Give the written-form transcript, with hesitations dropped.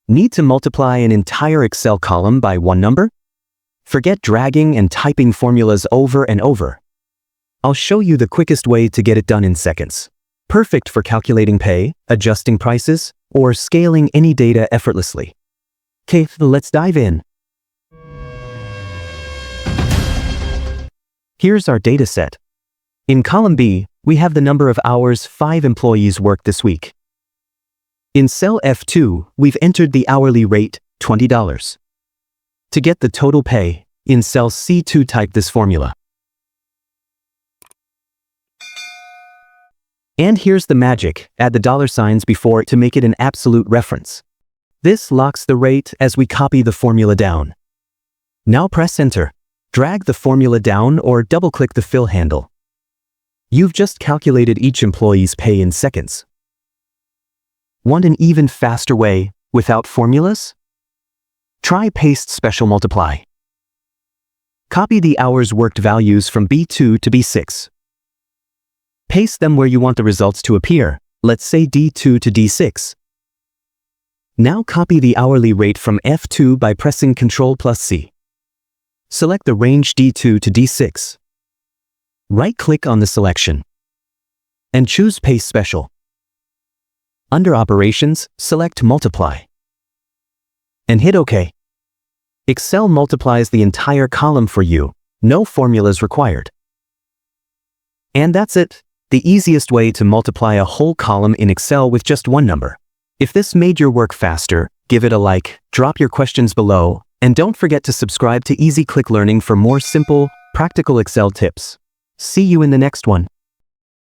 Need to multiply an entire Excel column by one number? Forget dragging and typing formulas over and over. I'll show you the quickest way to get it done in seconds. Perfect for calculating pay, adjusting prices, or scaling any data effortlessly. Okay, let's dive in. Here's our data set. In column B, we have the number of hours 5 employees worked this week. In cell F2, we've entered the hourly rate, $20. To get the total pay, in cell C2 type this formula. And here's the magic, add the dollar signs before it to make it an absolute reference. This locks the rate as we copy the formula down. Now press enter. Drag the formula down or double-click the fill handle. You've just calculated each employee's pay in seconds. Want an even faster way, without formulas? Try paste special multiply. Copy the hours worked values from B2 to B6. Paste them where you want the results to appear, let's say D2 to D6. Now copy the hourly rate from F2 by pressing Ctrl+C. Select the range D2 to D6. Right-click on the selection and choose Paste Special. Under Operations, select Multiply and hit OK. Excel multiplies the entire column for you, no formulas required. And that's it, the easiest way to multiply a whole column in Excel with just one number. If this made your work faster, give it a like, drop your questions below, and don't forget to subscribe to Easy Click Learning for more simple, practical Excel tips. See you in the next one.